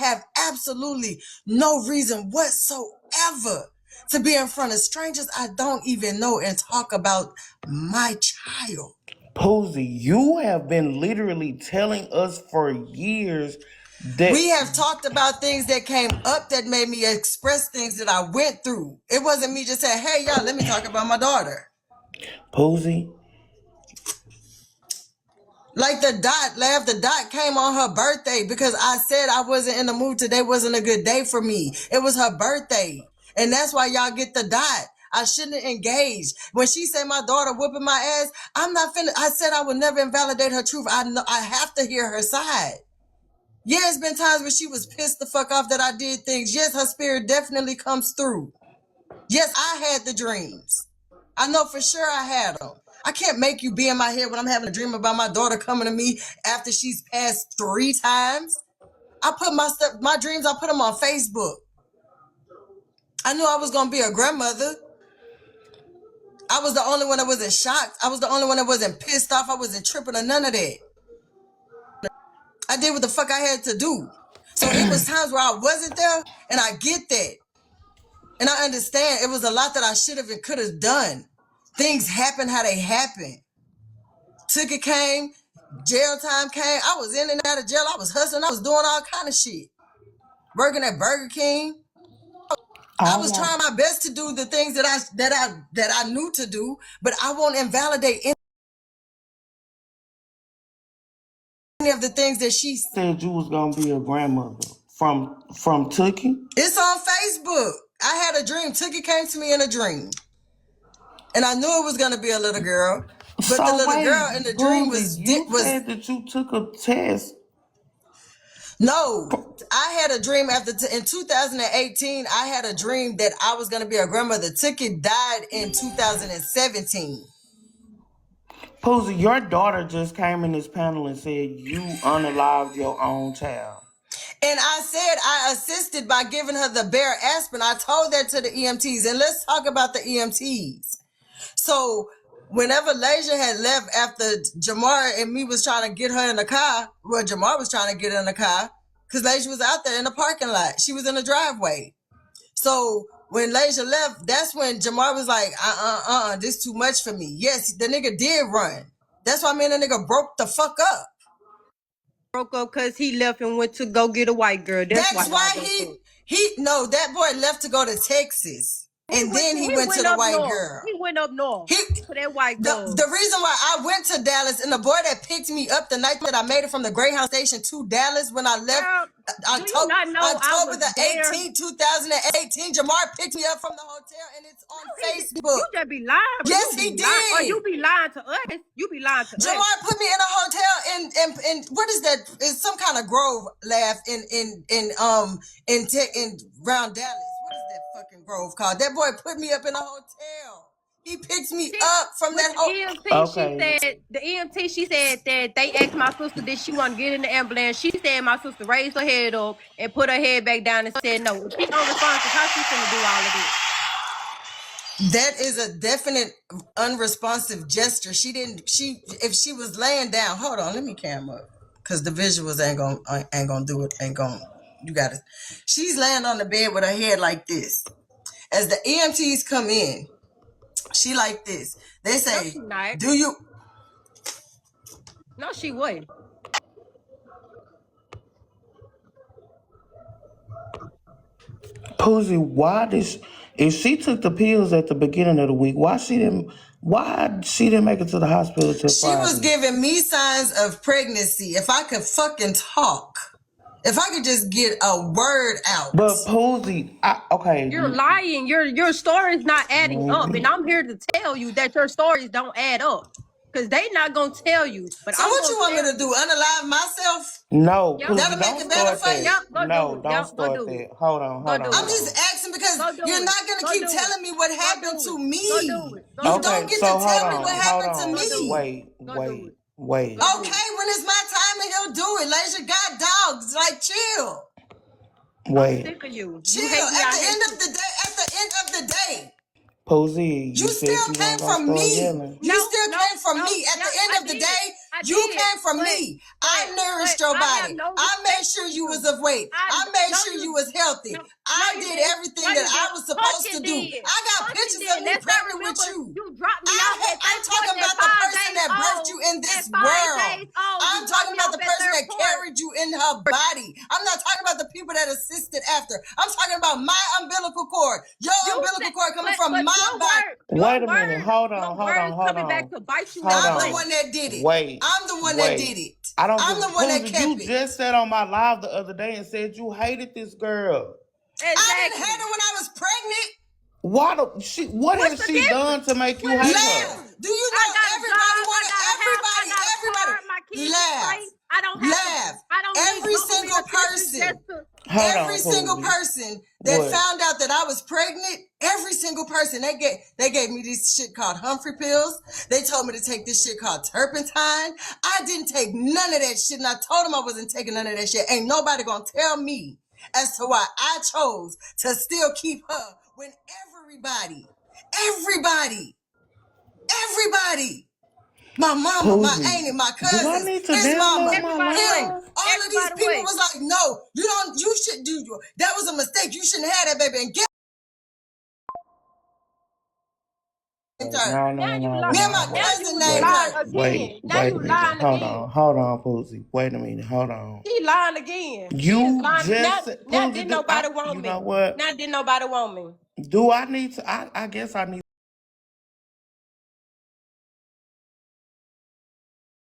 have absolutely no reason whatsoever to be in front of strangers I don't even know and talk about my child. Poozie, you have been literally telling us for years that We have talked about things that came up that made me express things that I went through. It wasn't me just saying, hey, y'all, let me talk about my daughter. Poozie. Like the dot came on her birthday because I said I wasn't in the mood. Today wasn't a good day for me. It was her birthday. And that's why y'all get the dot. I shouldn't engage. When she said my daughter whooping my ass, I'm not finna. I said I would never invalidate her truth. I have to hear her side. Yeah, it's been times where she was pissed the fuck off that I did things. Yes, her spirit definitely comes through. Yes, I had the dreams. I know for sure I had them. I can't make you be in my head when I'm having a dream about my daughter coming to me after she's passed 3 times. I put my dreams, I put them on Facebook. I knew I was going to be a grandmother. I was the only one that wasn't shocked. I was the only one that wasn't pissed off. I wasn't tripping or none of that. I did what the fuck I had to do. So it was times where I wasn't there, and I get that. And I understand it was a lot that I should have and could have done. Things happen how they happen. Ticket came, jail time came. I was in and out of jail. I was hustling. I was doing all kind of shit. Working at Burger King. I was trying my best to do the things that I knew to do, but I won't invalidate any of the things that she said you was gonna be a grandmother from Tookie. It's on Facebook. I had a dream. Tookie came to me in a dream. And I knew it was gonna be a little girl. But so the little girl in the dream was said that you took a test. No, I had a dream in 2018. I had a dream that I was gonna be a grandmother. Tookie died in 2017. Poozie, your daughter just came in this panel and said you unalived your own child. And I said I assisted by giving her the bare aspirin. I told that to the EMTs. And let's talk about the EMTs. So whenever Lasia had left after Jamar and me was trying to get her in the car, well, Jamar was trying to get her in the car because Lasia was out there in the parking lot. She was in the driveway. So when Lasia left, that's when Jamar was like, this too much for me. Yes, the nigga did run. That's why me and the nigga broke the fuck up. Broke up because he left and went to go get a white girl. That's why that boy left to go to Texas. And then he went to the white girl. He went up north to that white girl. The reason why I went to Dallas and the boy that picked me up the night that I made it from the Greyhound station to Dallas when I left October the 18th, 2018, Jamar picked me up from the hotel and it's on Facebook. You just be lying. Yes, he did. Or you be lying to us. You be lying to us. Jamar put me in a hotel in what is that? It's some kind of grove laugh in around Dallas. What is that fucking grove called? That boy put me up in a hotel. He picked me up from that hotel. The EMT, she said that they asked my sister did she want to get in the ambulance. She said my sister raised her head up and put her head back down and said no. She don't respond to how she's gonna do all of this. That is a definite unresponsive gesture. If she was laying down, hold on, let me cam up. Cause the visuals ain't gonna do it. You got it. She's laying on the bed with her head like this. As the EMTs come in, she like this. They say, no, do you? No, she wouldn't. Poozie, if she took the pills at the beginning of the week, why she didn't make it to the hospital till Friday? She was giving me signs of pregnancy. If I could fucking talk. If I could just get a word out. But Poozie, okay. You're lying. Your story's not adding up. And I'm here to tell you that your stories don't add up. Because they not going to tell you. But so what you want me to do? Unalive myself? No. Yep. That'll make it better for you? No, don't start that. Hold on. I'm just asking because you're not going to keep telling me what happened to me. You don't get to tell me what happened to me. Wait. Okay, when it's my time and he'll do it. Lasia got dogs. Like, chill. Wait. I'm sick of you. Chill. At the end of the day. Poozie, you still came from me. You still came from me. At the end of the day, I You did, came from me. I but nourished your I have body. no I made respect sure for you was you. of weight. I made No, sure you was healthy. no, I you did didn't. No, everything that you I didn't. was supposed to Pumpkin do. did. I got Pumpkin pictures of did. me Let's not pregnant with remember you. you dropped me off at I'm St. Point talking at about the 5 person days that birthed you old. in this At 5 days world. old, you I'm dropped talking me about off the at person Third that Point. carried you in her body. I'm not talking about the people that assisted after. I'm talking about my umbilical cord, your You umbilical said, cord coming from but my body. Wait a minute. Hold on, your hold on, words hold coming back on. to bite you in Hold the I'm the butt. on. one that did it. Wait, I'm the one that did wait. it. I don't give I'm a the one that Poozie, kept you it. just said on my live the other day and said you hated this girl. I didn't hate Exactly. her when I was pregnant. What What's has the she done difference? to make you What is hate the her? Laugh. difference? Do you I know got a everybody job. I wanted got a house. I got a car. My kids is laugh. straight. I don't have to. Laugh. I don't need Every government single assistance just person, to. Hold every on, single Poozie. person that What? found out that I was pregnant, every single person, they gave me this shit called Humphrey pills. They told me to take this shit called turpentine. I didn't take none of that shit, and I told them I wasn't taking none of that shit. Ain't nobody gonna tell me as to why I chose to still keep her when everybody, everybody, my mama, my Poozie, auntie, my do I cousins, need to his download mama, my Everybody wait. him, live? all of these Everybody people wait. was like, no, you should do, that was a mistake. You shouldn't have that baby. And get her. No, Now no, you no, lie. Me and no. my Now Wait, cousin you named wait, lying her. again. Now wait you a minute. lying again. Hold on, Poozie. Wait a minute. Hold on. She lying again. She is You lying. just Now Poozie, didn't nobody want you know me. what? Now didn't nobody want me. Do I need to? I guess I need to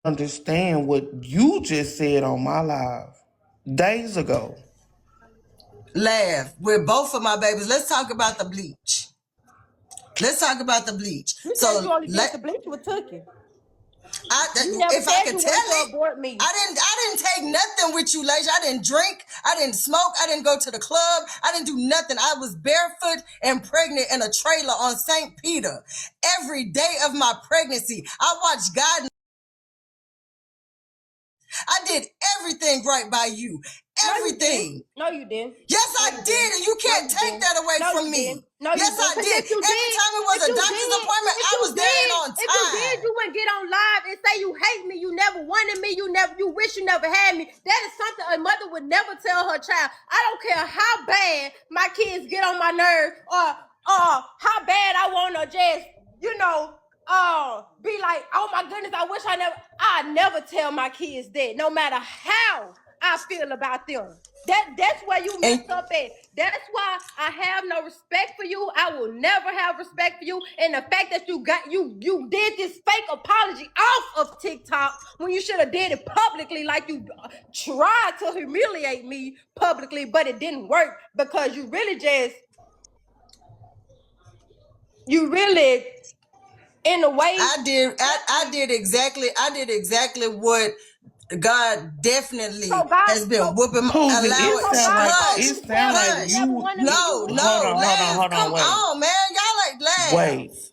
understand what you just said on my live days ago. Laugh with both of my babies. Let's talk about the bleach. Let's talk about the bleach. You said you So only did the bleach with Tookie. You never if I said could you tell wanted to it, abort me. I didn't take nothing with you, Lasia. I didn't drink. I didn't smoke. I didn't go to the club. I didn't do nothing. I was barefoot and pregnant in a trailer on St. Peter every day of my pregnancy. I watched God. I did everything right by you. No, you didn't. Everything. No, you didn't. Yes, No, I you did, didn't. and you No, can't you take didn't. that away No, from you didn't. me. No, you Yes, didn't. I Because did. Every time it was a doctor's appointment, I was there and on if you time. did, you wouldn't get on live and say you hate me, you never wanted me, you wish you never had me. That is something a mother would never tell her child. I don't care how bad my kids get on my nerves or how bad I want to just, be like, oh my goodness, I never tell my kids that, no matter how I feel about them. That's where you mess And up at. That's why I have no respect for you. I will never have respect for you. And the fact that you did this fake apology off of TikTok when you should have did it publicly, like you tried to humiliate me publicly, but it didn't work because you really in a way. I did exactly what God definitely So God, has been so whooping, Poozie, allowing. so God told you it to sound tell me like you Hush. never you wanted me, you No, wish you hold no, never on, had me. laugh. Come wait. on, man. Y'all like laugh.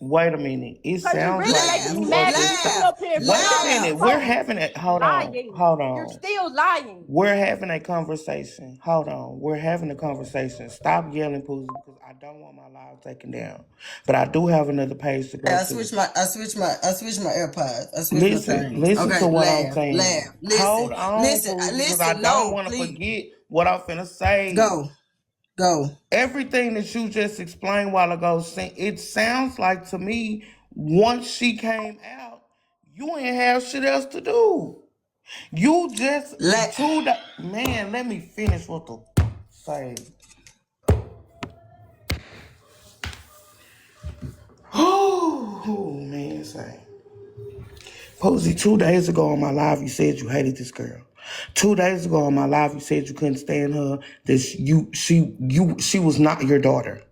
Wait a minute. It Because you sounds really like making Laugh. me you are mad because just you sit up here wait a putting on these minute. Laugh. We're posts, having a lying. hold You're on. still lying. We're having a conversation. Hold on. We're having a conversation. Stop yelling, Poozie, because I don't want my live taken down. But I do have another page to go I to. switched my AirPods. I switched my Listen, things. listen to Okay, what I'm laugh, saying. laugh. Hold Listen, on, listen, Poozie, because I listen. don't No, want to please. forget what I'm finna say. Go, go. Everything that you just explained a while ago, it sounds like to me, once she came out, you ain't have shit else to do. You just La- man, let me finish what the say. Oh man, say. Posey, 2 days ago on my live, you said you hated this girl. 2 days ago on my live, you said you couldn't stand her. That she was not your daughter.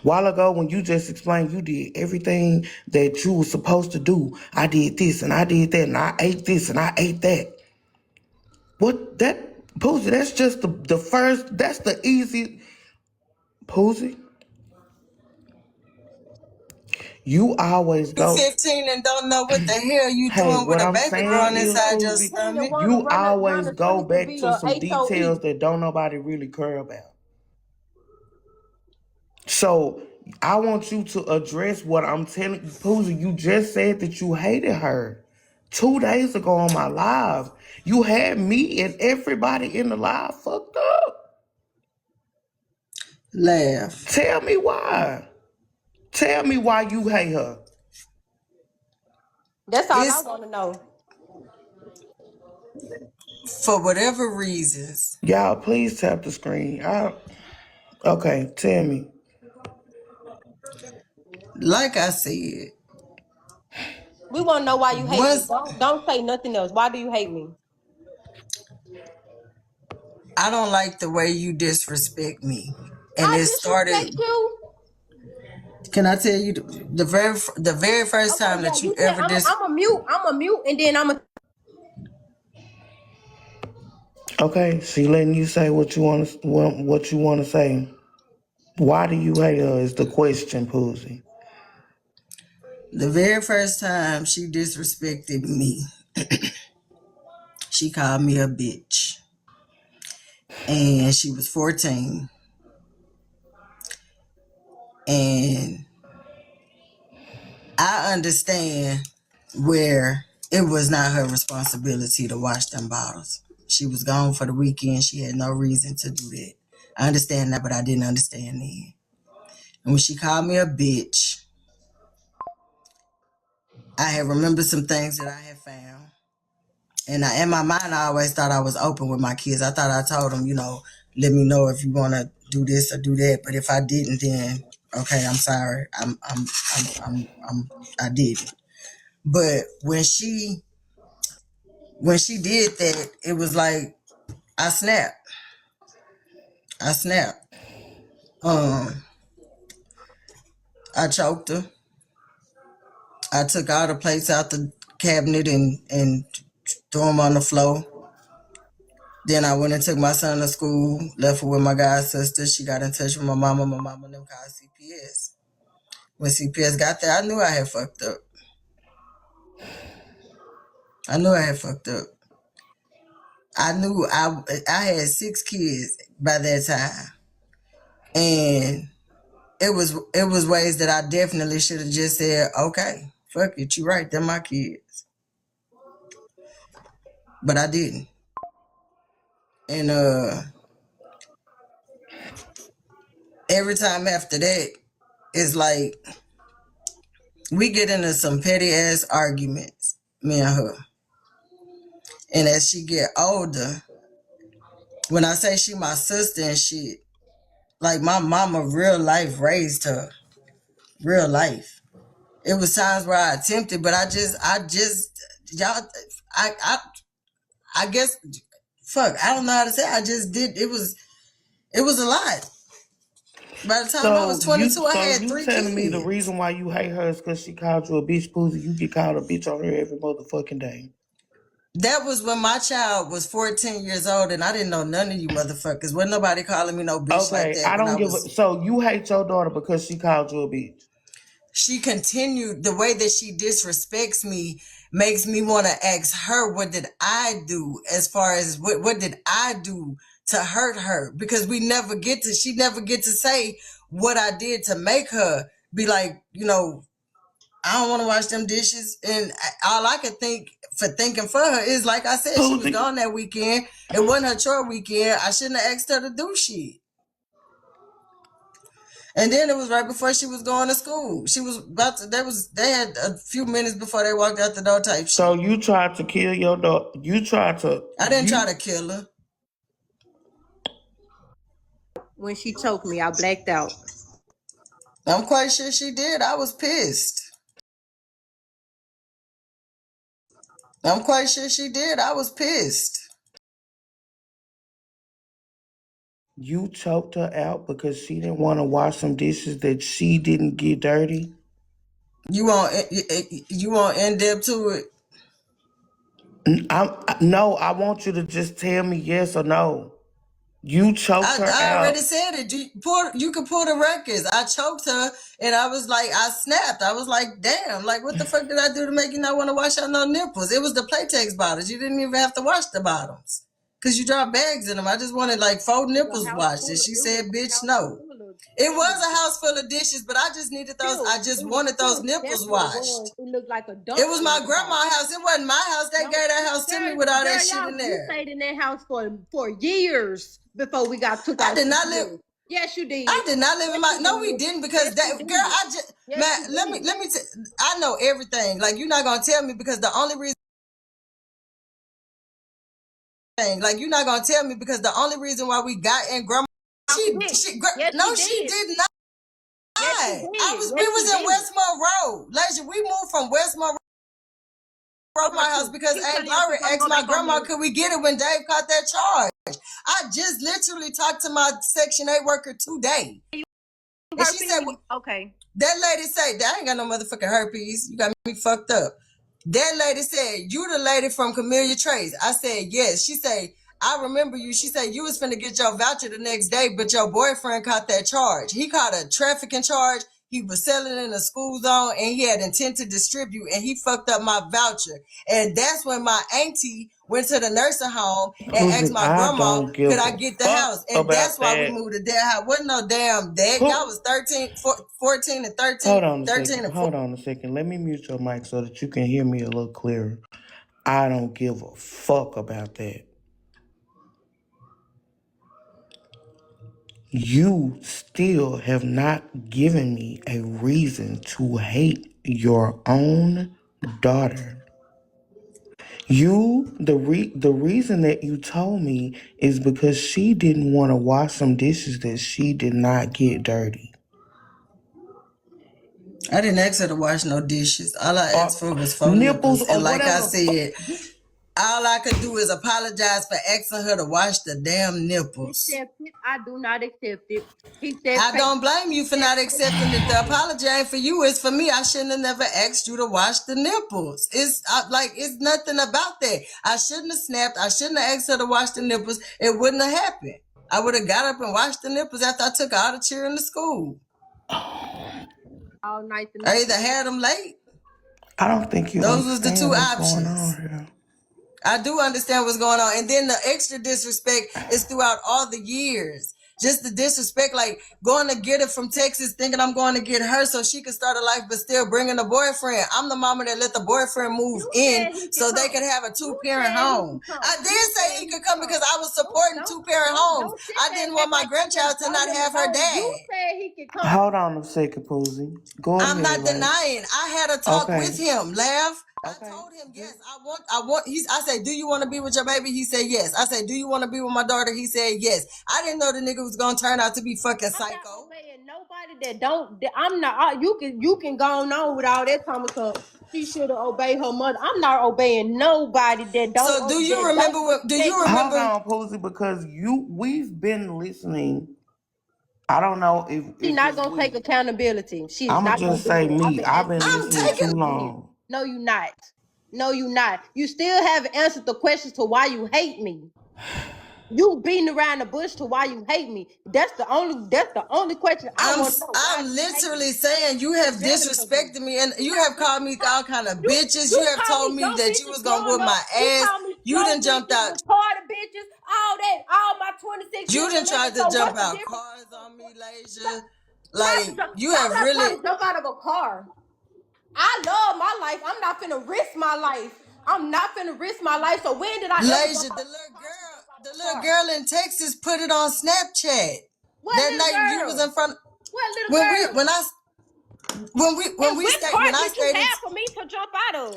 While ago, when you just explained you did everything that you were supposed to do, I did this and I did that and I ate this and I ate that. What that Posey? That's just the first. That's the easy Posey. You always You go. 15 and don't know what the hell you Hey, doing with what a I'm baby saying growing is, inside your 15 and stomach. want to you run always a go street to back be to a some HOE. details that don't nobody really care about. So I want you to address what I'm telling you, Poozie. You just said that you hated her. 2 days ago on my live, you had me and everybody in the live fucked up. Laugh. Tell me why. Tell me why you hate her. That's all I It's want to know. for whatever reasons. Y'all, please tap the screen. Okay, tell me. Like I said, We want to know why you hate me. once Don't say nothing else. Why do you hate me? I don't like the way you disrespect me, and I it disrespect started. you. Can I tell you the very first Okay, time yeah, that you you said ever I'm a mute. I'm a mute, and then I'm a. Okay, she letting you say what you want to say. Why do you hate her is the question, Poozie. the very first time she disrespected me, she called me a bitch, and she was 14, and I understand where it was not her responsibility to wash them bottles. She was gone for the weekend. She had no reason to do that. I understand that, but I didn't understand then. And when she called me a bitch, I had remembered some things that I had found. And in my mind, I always thought I was open with my kids. I thought I told them, let me know if you want to do this or do that. But if I didn't, then okay, I'm sorry. I didn't. But when she did that, it was like I snapped. I snapped. Um, I choked her. I took all the plates out the cabinet and threw them on the floor. Then I went and took my son to school, left her with my god sister. She got in touch with my mama. My mama and them called CPS. When CPS got there, I knew I had fucked up. I knew I had fucked up. I knew I had 6 kids by that time. And it was ways that I definitely should have just said, okay, fuck it, you right, they're my kids. But I didn't. And every time after that, it's like we get into some petty ass arguments, me and her. And as she get older, when I say she my sister and shit, like my mama real life raised her. Real life. It was times where I attempted, but y'all I guess fuck, I don't know how to say it. I just did it was a lot. By the time I was So you 22, I so had you 3 telling me the kids. reason why you hate her is because she called you a bitch, Poozie? You get called a bitch on here every motherfucking day. That was when my child was 14 years old and I didn't know none of you motherfuckers. Wasn't nobody calling me no bitch like Okay, that I when don't I give a. was. So you hate your daughter because she called you a bitch? She continued the way that she disrespects me makes me want to ask her, what did I do as far as what did I do to hurt her? Because she never get to say what I did to make her be like, I don't want to wash them dishes. And all I could think for thinking for her is, like I said, she was Poozie. gone that weekend. It wasn't her chore weekend. I shouldn't have asked her to do shit. And then it was right before she was going to school. She was about to, they had a few minutes before they walked out the door type So shit. you tried to kill your daughter. You tried to I didn't try to kill her. When she choked me, I blacked out. I'm quite sure she did. I was pissed. I'm quite sure she did. I was pissed. you choked her out because she didn't want to wash some dishes that she didn't get dirty. You want in depth to it? No, I want you to just tell me yes or no. You choked her I already out. said it. You can pull the records. I choked her and I was like, I snapped. I was like, damn, like what the fuck did I do to make you not want to wash out no nipples? It was the Playtex bottles. You didn't even have to wash the bottoms because you dropped bags in them. I just wanted like 4 It was a nipples house washed. full And of she it was said, a bitch, house no. full of It was a house full of dishes, but I just needed those. I just wanted those nipples That's what it was. washed. It looked like a dump. It was my grandma's house. It wasn't my house. They gave that house to me with all that shit in there. You stayed in that house for years before we got took out. I did not live. Yes, you did. I did not live in my. No, we didn't because that girl. I just man. Let me. I know everything. Like you're not gonna tell me because the only reason. Like you're not gonna tell me because the only reason why we got in grandma. She did not. Yes, We was in Westmore Road. Lasia, we moved from Westmore Road my house because Aunt Laurie asked my grandma, could we get it when Dave caught that charge? I just literally talked to my Section 8 worker today. And she said, okay. That lady said, I ain't got no motherfucking herpes. You got me fucked up. That lady said, you the lady from Camellia Trace. I said, yes. She said, I remember you. She said, you was finna get your voucher the next day, but your boyfriend caught that charge. He caught a trafficking charge. He was selling in a school zone and he had intent to distribute and he fucked up my voucher. And that's when my auntie went to the nursing home and asked my grandma, could I get the house? And that's why we moved to that house. Wasn't no damn dad. Y'all was 14 and 13. Hold on a second. Hold on a second. Let me mute your mic so that you can hear me a little clearer. I don't give a fuck about that. You still have not given me a reason to hate your own daughter. The reason that you told me is because she didn't want to wash some dishes that she did not get dirty. I didn't ask her to wash no dishes. All I asked for was 4 nipples And like whatever. I said, all I could do is apologize for asking her to wash the damn nipples. I do not accept it. He said, I don't blame you for not accepting it. The apology ain't for you. It's for me. I shouldn't have never asked you to wash the nipples. It's nothing about that. I shouldn't have snapped. I shouldn't have asked her to wash the nipples. It wouldn't have happened. I would have got up and washed the nipples after I took all the children to school. All night. I either had them late. I don't think you Those was the two what's options. going on here. I do understand what's going on. And then the extra disrespect is throughout all the years. Just the disrespect, like going to get her from Texas, thinking I'm going to get her so she could start a life, but still bringing a boyfriend. I'm the mama that let the boyfriend move in so they could have a 2-parent home. I did say he could come because I was supporting 2-parent homes. I didn't want my grandchild to not have her dad. You said he could come. Hold on a second, Poozie. Go ahead. I'm not denying. I had a talk with him, Laugh. I told him, yes, I want, I said, do you want to be with your baby? He said, yes. I said, do you want to be with my daughter? He said, yes. I didn't know the nigga was going to turn out to be fucking psycho. I'm not obeying nobody that don't, I'm not, you can go on with all that time because she should have obeyed her mother. I'm not obeying nobody that don't. So do you remember Hold on, Poozie, because we've been listening. I don't know if she's not going to take accountability. She's I'm not gonna just say me. I've been listening too long. No, you're not. No, you're not. You still haven't answered the question to why you hate me. You beating around the bush to why you hate me. That's the only question I want to know. I'm literally saying you have disrespected me and you have called me all kind of bitches. You have told me that you was gonna whip my ass. You done jumped out. Retarded bitches, all my 26 You done tried to jump out cars on me, Lasia. Like you have really jump out of a car. I love my life. I'm not finna risk my life. So when did I Lasia, the little girl in Texas put it on Snapchat. That night you was in front. What little girl? When we stayed for me to jump out of.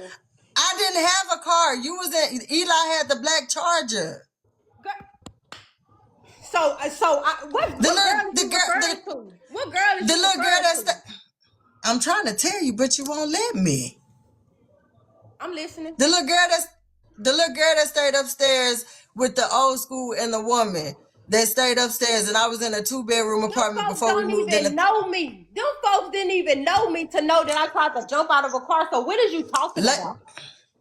I didn't have a car. You was in Eli had the black Charger. What girl is the little girl that's I'm trying to tell you, but you won't let me. I'm listening. The little girl that stayed upstairs with the old school and the woman that stayed upstairs, and I was in a 2-bedroom apartment before we moved in. Know me. Them folks didn't even know me to know that I tried to jump out of a car. So what is you talking about?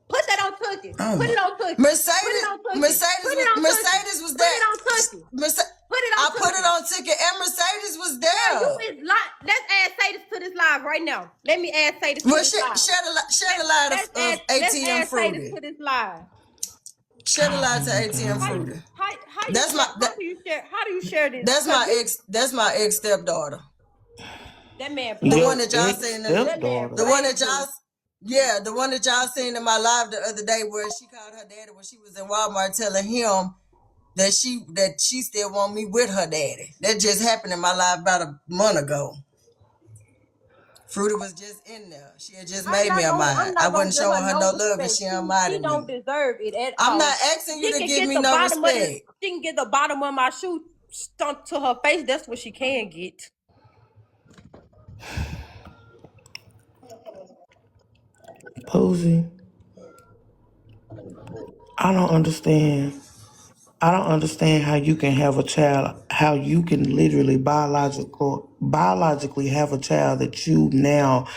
Put that on Tookie. Put it on Tookie. Mercedes was there. I put it on Ticket, and Mercedes was there. Let's add Sadis to this live right now. Let me add Sadis to this live. Share the light of ATM Fruity. Let's add to this live. Share the light to ATM Fruity. How do you share this? That's my ex stepdaughter. That man The played. one Your that y'all ex seen That man stepdaughter. the one played that me. y'all yeah, the one that y'all seen in my live the other day where she called her daddy when she was in Walmart telling him that she still want me with her daddy. That just happened in my life about a month ago. Fruity was just in there. She had just made me a I'm mind. I not gonna wasn't give her showing her no no love and respect. she She unminded don't me. deserve it at I'm not all. asking you She to can give get me the no bottom of respect. she can get the bottom of my shoe stuck to her face. That's what she can get. Poozie, I don't understand. I don't understand how you can have a child, how you can literally biologically have a child that you now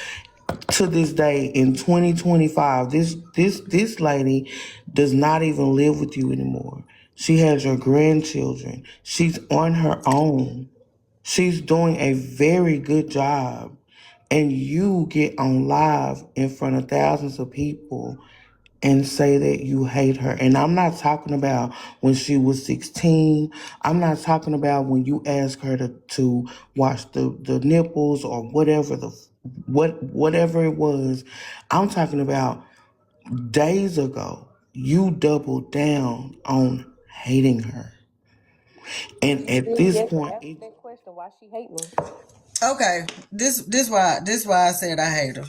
to this day in 2025, this lady does not even live with you anymore. She has your grandchildren. She's on her own. She's doing a very good job. And you get on live in front of thousands of people and say that you hate her. And I'm not talking about when she was 16. I'm not talking about when you ask her to wash the nipples or whatever it was. I'm talking about days ago. You doubled down on hating her. And You at still this yet to point, answer that question. Why she hate me? Okay. This why I said I hate her.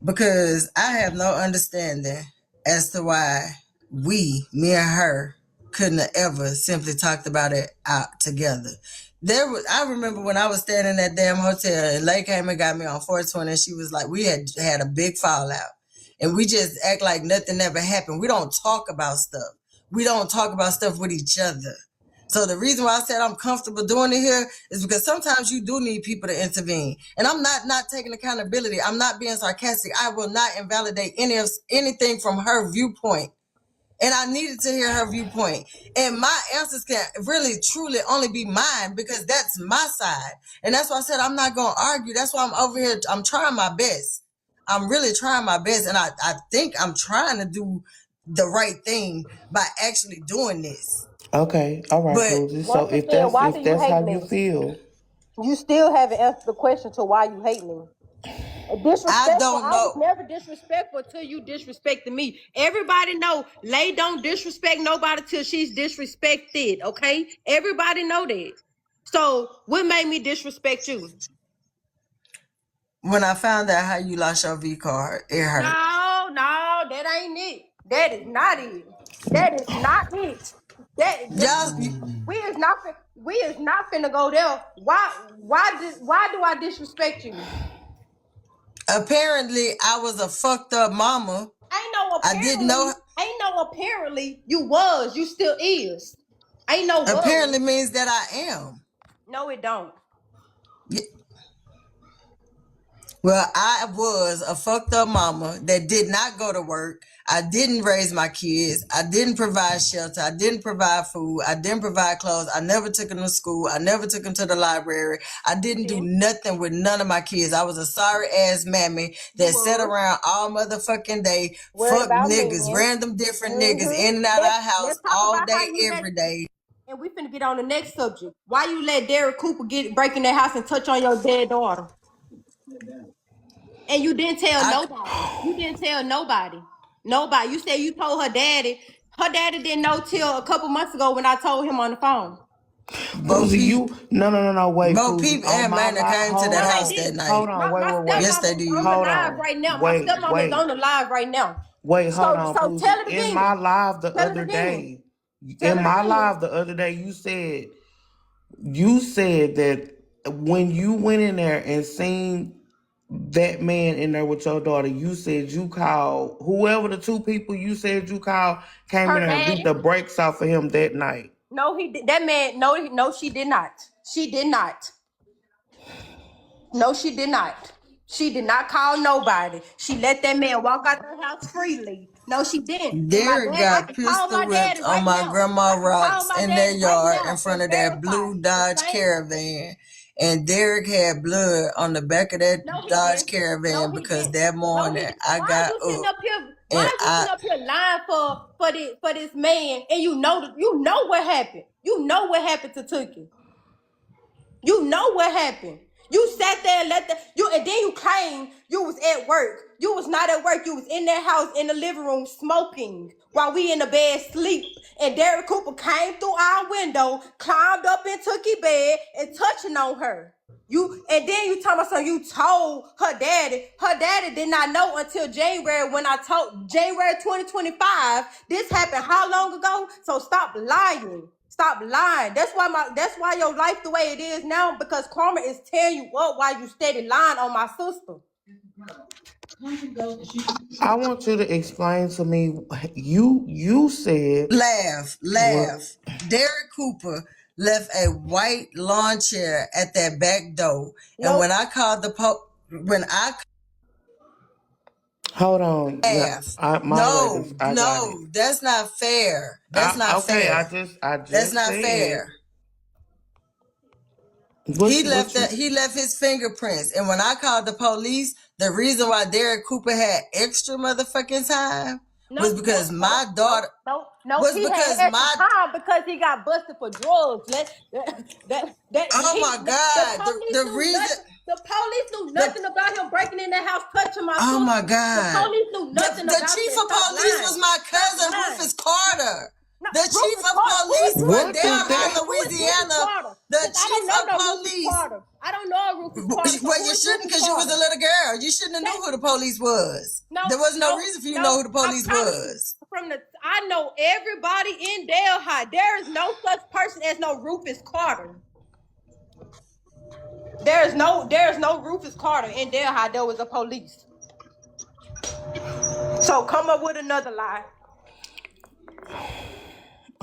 Because I have no understanding as to why me and her, couldn't have ever simply talked about it out together. I remember when I was staying in that damn hotel and Lay came and got me on 420 and she was like, we had a big fallout. And we just act like nothing ever happened. We don't talk about stuff. We don't talk about stuff with each other. So the reason why I said I'm comfortable doing it here is because sometimes you do need people to intervene. And I'm not taking accountability. I'm not being sarcastic. I will not invalidate anything from her viewpoint. And I needed to hear her viewpoint. And my answers can really truly only be mine because that's my side. And that's why I said I'm not gonna argue. That's why I'm over here. I'm trying my best. I'm really trying my best. And I think I'm trying to do the right thing by actually doing this. okay, all right, But Poozie. So Once again, why do if you that's hate how you me? feel, You still haven't answered the question to why you hate me. I Disrespectful. don't I was know. never disrespectful till you disrespected me. Everybody know Lay don't disrespect nobody till she's disrespected. Okay, everybody know that. So what made me disrespect you? When I found out how you lost your V card, it hurt. No, that ain't it. That is not it. That is not it. Y'all, We is not finna go there. Why do I disrespect you? apparently, I was a fucked up mama. Ain't no I didn't know. apparently. Ain't no apparently. You was. You still is. Ain't no was. Apparently means that I am. No, it don't. Well, I was a fucked up mama that did not go to work. I didn't raise my kids. I didn't provide shelter. I didn't provide food. I didn't provide clothes. I never took them to school. I never took them to the library. I You didn't do didn't. nothing with none of my kids. I was a sorry ass mammy You that sat was around all motherfucking day, worried fuck about niggas, men. random different niggas in and out of our house Let's talk all about how day, you let. every day. And we finna get on the next subject. Why you let Derek Cooper break in that house and touch on your dead daughter? And you didn't tell I, nobody. You didn't tell nobody. Nobody. You said you told her daddy. Her daddy didn't know till a couple months ago when I told him on the phone. Bo Poozie, Peep, no, wait, Bo Poozie. Peep On and my Manor life, came to hold that No, they house on, that didn't. night. hold on, My wait. Yes, they stepmom is on did. the Hold live on. right now. My Wait, stepmom is on wait. the live right now. Wait, hold So on, so tell Poozie. it In my again. live the Tell it other again. day, Tell it again. you said that when you went in there and seen that man in there with your daughter, you said you called whoever the two people you said you called came in Her there and beat daddy. the brakes off of him that night. No, he did. That man. No, she did not. She did not. No, she did not. She did not call nobody. She let that man walk out her house freely. No, she didn't. And my Derek dad, I got can call pistol my whipped daddy on right my now. grandma I can call rocks my in their daddy right yard in now front and of that verify blue the Dodge same. Caravan. And Derek had blood on the back of that No, he Dodge didn't. No, Caravan he because didn't. that No, he morning didn't. I Why are got you sitting up up here? Why and are you sitting up here lying for this man? And you know what happened. You know what happened to Tookie. You know what happened. You sat there and and then you claim you was at work. You was not at work. You was in that house in the living room smoking while we in the bed sleep. And Derek Cooper came through our window, climbed up in Tookie bed and touching on her. And then you talking about something you told her daddy. Her daddy did not know until January when I told January 2025. This happened how long ago? So stop lying. Stop lying. That's why your life the way it is now, because karma is tearing you up while you steady lying on my sister. I want you to explain to me. You said Laugh. what? Derek Cooper left a white lawn chair at that back door. And Nope. when I called when I Hold on. Yeah, laugh. moderators. I got it. No, that's not fair. That's not Okay. I fair. That's just not said fair. what you. He left his fingerprints. And when I called the police, the reason why Derek Cooper had extra motherfucking time was because my daughter No, was he had because extra my time because he got busted for drugs. oh my God. The reason The police knew the nothing about him breaking in the house, touching my oh sister. my The God. police knew nothing The about chief that. of Stop police lying. was my cousin, Stop lying. Rufus Carter. No, The chief Rufus of Carter. police was What does down in that? Who is Rufus Louisiana. Carter? The Because I chief don't know of no Rufus police. Carter. I don't know a Rufus Carter. So Well, who you is shouldn't Rufus because you was a Carter? little girl. You shouldn't have knew who the police was. There was no reason for you to know who the I police promise you. was. I know everybody in Delhi. There is no such person as no Rufus Carter. There's no Rufus Carter in Delhi. There was a police. So come up with another lie.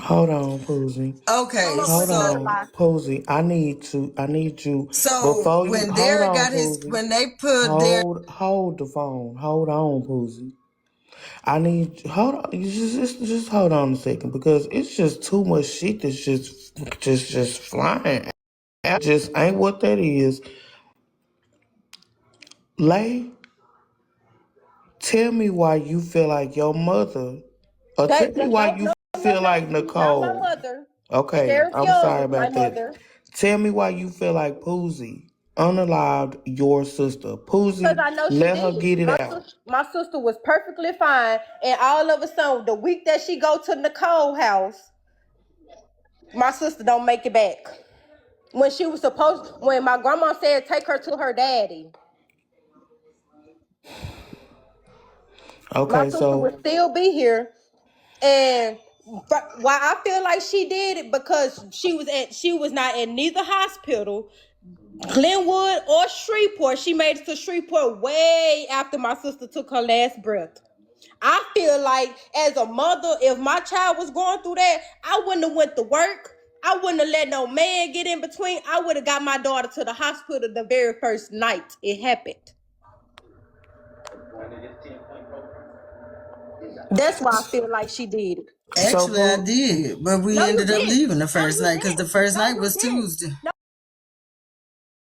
Hold on, Poozie. Okay, Come up with Hold another on, lie. Posey. I need you so before you when hold Derek on, got Posey. when they put Derek, Hold the phone. Hold on, Posey. I need hold on. You just hold on a second because it's just too much shit that's just flying. It just ain't what that is. Lay, tell me why you feel like your mother, or tell me why you feel like Not my Nicole. mother. Okay, Sheriff I'm Young sorry is my about that. mother. Tell me why you feel like Poozie unalived your sister. Because Poozie, I know she let her did. get it out. My sister was perfectly fine, and all of a sudden, the week that she go to Nicole house, my sister don't make it back. When my grandma said take her to her daddy, my Okay, sister would so still be here. And why I feel like she did it, because she was not at neither hospital, Glenwood or Shreveport. She made it to Shreveport way after my sister took her last breath. I feel like as a mother, if my child was going through that, I wouldn't have went to work. I wouldn't have let no man get in between. I would have got my daughter to the hospital the very first night it happened. That's why I feel like she did it. so actually I did, but we No, you ended up didn't. leaving the No, first you night because didn't. the first No, night you was didn't. Tuesday.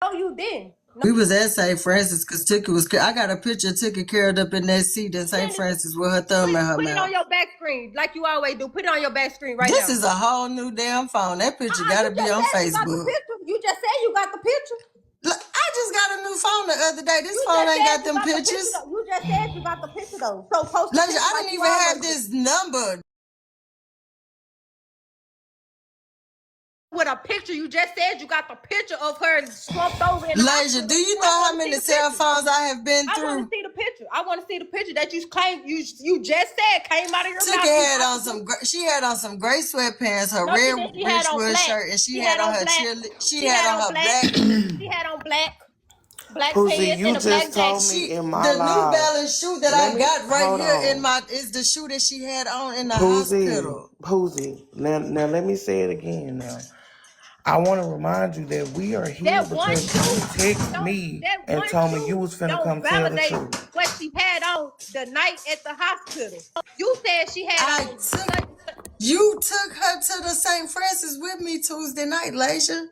No, you didn't. No, We was at St. Francis because Tookie was. I got a picture of Tookie curled up in that seat in St. send it. Francis with her thumb in her Put it on mouth. your back screen like you always do. Put it on your back screen right This now. is a whole new damn phone. That picture got You to be just on said you got the Facebook. picture. You just said you got the picture. Look, I just got a new phone the other day. This You phone just ain't said got you them got the picture pictures. though. You just said you got the picture though. So post the Like, picture I like didn't you even have always do. this number. With a picture, you just said you got the picture of her slumped over in the Lasia, hospital. do you know I how want to see many the cell picture. phones I have been I want to through? see the picture. I want to see the picture that you claim you just said came out of your Tookie mouth. had on she had on some gray sweatpants, her No, she red didn't. She had on Richwood black. shirt, and she She had had on on her black. she She had had on on her black. black. She had on black Poozie, pants you and a black just told jacket. me in my The New live. Balance shoe that Let I me got right hold here on. is the shoe that she had on in the Poozie, hospital. Poozie. Now let me say it again now. I want to remind you that we are here That one because you shoe, text me that and one told me you shoe was finna don't come tell the validate truth. what she had on the night at the hospital. You said she had I on took You took her to the St. Francis with me Tuesday night, Lasia.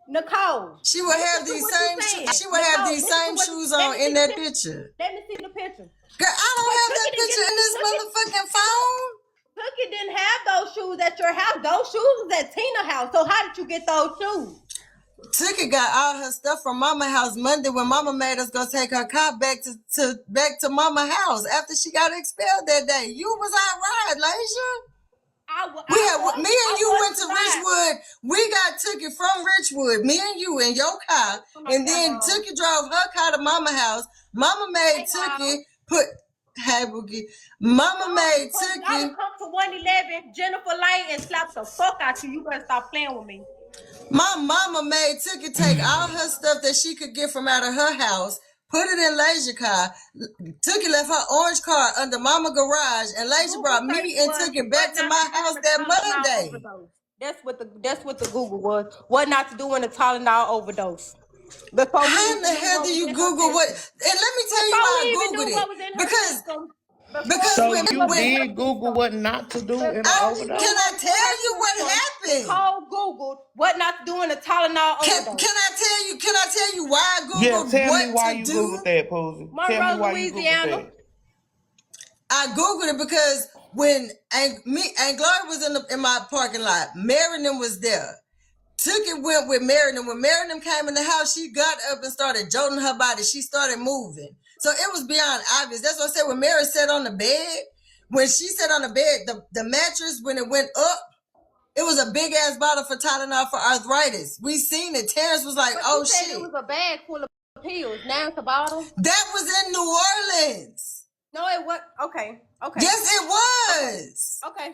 Nicole. She would Listen have to these what you same saying. she would have Nicole, these listen to same what shoes let on me in see the that picture. picture. Let me see the picture. Girl, I don't But have that picture in this motherfucking phone. Cookie didn't have those shoes at your house. Those shoes was at Tina's house. So how did you get those shoes? Tookie got all her stuff from Mama house Monday when Mama made us go take her car back to Mama house after she got expelled that day. You was out ride, Lasia. Me and you went to Richwood. We got Tookie from Richwood. Me and you in your car, and then Tookie drove her car to Mama house. Mama made Tookie put. Hey, Boogie. Mama made Tookie. I would come to 111 Jennifer Lane and slap the fuck out you. You better stop playing with me. My mama made Tookie take all her stuff that she could get from out of her house, put it in Lasia car. Tookie left her orange car under Mama garage, and Lasia brought me and Tookie back to my house that Monday. That's what the Google was. What not to do in a Tylenol overdose. How in the hell do you Google what? And let me tell you why I Googled it. Because so you did Google what not to do in an overdose. Can I tell you what happened? Call Google what not to do in a Tylenol overdose. Can I tell you why I Googled yeah, tell what me why to you do? Googled that, Poozie. Tell me why you Googled that. I Googled it because when Aunt Gloria was in my parking lot, Marion was there. Tookie went with Marion. When Marion came in the house, she got up and started jolting her body. She started moving. So it was beyond obvious. That's what I said when Mary sat on the bed. When she sat on the bed, the mattress, when it went up, it was a big ass bottle for Tylenol for arthritis. We seen it. Terrence was like, "Oh shit!" It was a bag full of pills. Now it's a bottle. That was in New Orleans. No, it was okay. Yes, it was. Okay.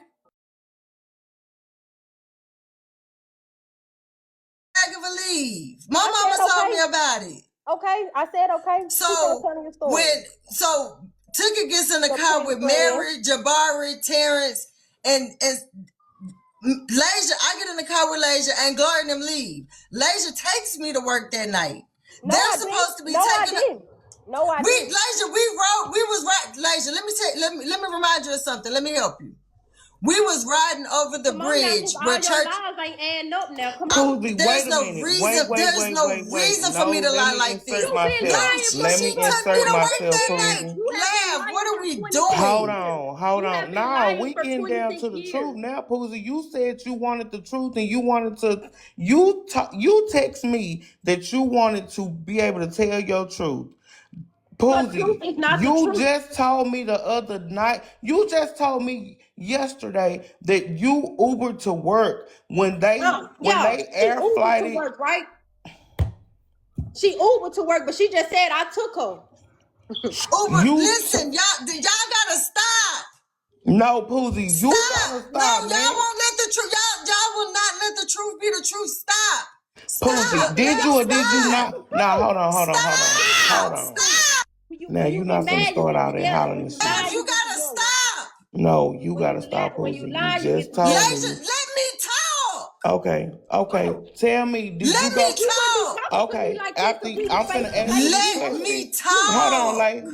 Bag of a leave. My mama told me about it. Okay, I said okay. So Tookie gets in the car with Mary, Jabari, Terrence, and Lasia. I get in the car with Lasia, and Gloria and them leave. Lasia takes me to work that night. No, They're supposed to be taking. No, I didn't. Lasia, we rode. We was right. Lasia, let me remind you of something. Let me help you. We was riding over the bridge where church. Ain't adding up now. Poozie, there's no reason. There's no reason for me to lie like this. Let me insert myself, Poozie. What are we doing? Hold on. No, we getting down to the truth now, Poozie. You said you wanted the truth, and you wanted to. You text me that you wanted to be able to tell your truth. Poozie, you just told me the other night. You just told me yesterday that you Ubered to work when they air flighted. Work, right? She Ubered to work, but she just said I took her. Listen, y'all gotta stop. No, Poozie, you gotta stop. No, y'all won't let the truth. Y'all will not let the truth be the truth. Stop. Poozie, did you or did you not? Now hold on. Stop. Now you're not gonna start out and hollering and shit. You gotta stop. No, you gotta stop, Poozie. You just told me. Let me talk. Okay. Tell me, did let you go? Me talk. Okay. After I'm finna ask you this question. Let me talk. Hold on, like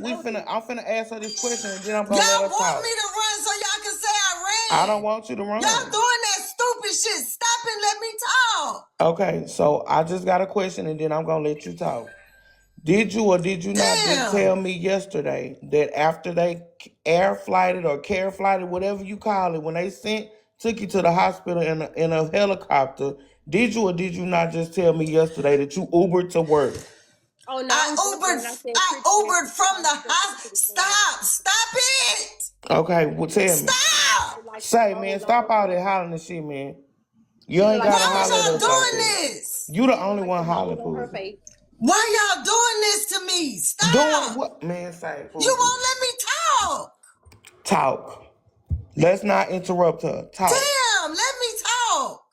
I'm finna ask her this question, and then I'm gonna let her talk. Y'all want me to run so y'all can say I ran? I don't want you to run. Y'all doing that stupid shit. Stop and let me talk. Okay, so I just got a question, and then I'm gonna let you talk. Did you or did you not just tell me yesterday that after they air flighted or care flighted, whatever you call it, when they took you to the hospital in a helicopter, did you or did you not just tell me yesterday that you Ubered to work? Oh no! I Ubered from the hospital. Stop it! Okay, well tell me. Stop! Say, man, stop all that hollering and shit, man. You ain't gotta holler at us. Why y'all doing this? You the only one hollering, Poozie. Why y'all doing this to me? Stop! Doing what, man? Say, Poozie. You won't let me talk. Talk. Let's not interrupt her. Talk. Damn, let me talk.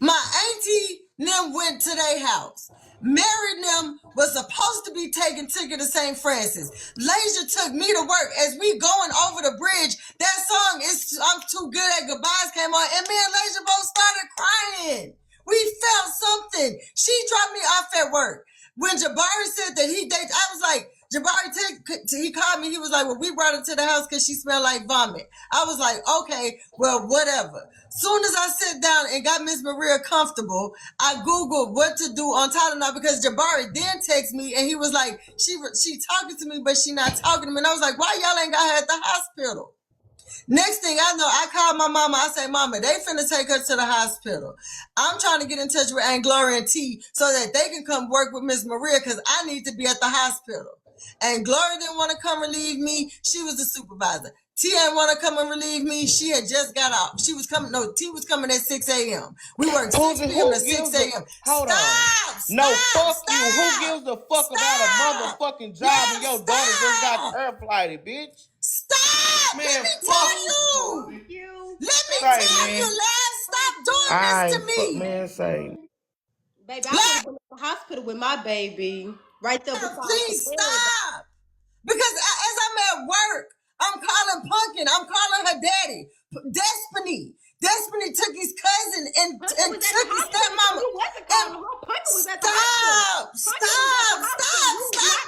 My auntie them went to their house. Mary them was supposed to be taking Tookie to St. Francis. Lasia took me to work. As we going over the bridge, that song is I'm Too Good at Goodbyes came on, and me and Lasia both started crying. We felt something. She dropped me off at work. When Jabari said that I was like, Jabari, he called me. He was like, well, we brought her to the house because she smelled like vomit. I was like, okay, well, whatever. Soon as I sat down and got Miss Maria comfortable, I Googled what to do on Tylenol because Jabari then texted me and he was like, she talking to me, but she not talking to me. And I was like, why y'all ain't got her at the hospital? Next thing I know, I called my mama. I say, Mama, they finna take her to the hospital. I'm trying to get in touch with Aunt Gloria and T so that they can come work with Miss Maria because I need to be at the hospital. And Gloria didn't want to come relieve me. She was the supervisor. T didn't want to come and relieve me. She had just got out. She was coming. No, T was coming at 6 a.m. We worked 6 Poozie, p.m. to who 6 gives a a.m. hold on? No, fuck you. Who gives a fuck about a motherfucking job when your daughter just got her flighted, bitch? Stop! Man, Let me fuck tell you. Let me tell you, lad. Stop doing this to fuck me. man say. Baby, I would have been at the hospital with my baby right there beside the Please bed. stop. Because as I'm at work, I'm calling Pumpkin. I'm calling her daddy. Destiny. Destiny took his cousin and took his stepmama. Stop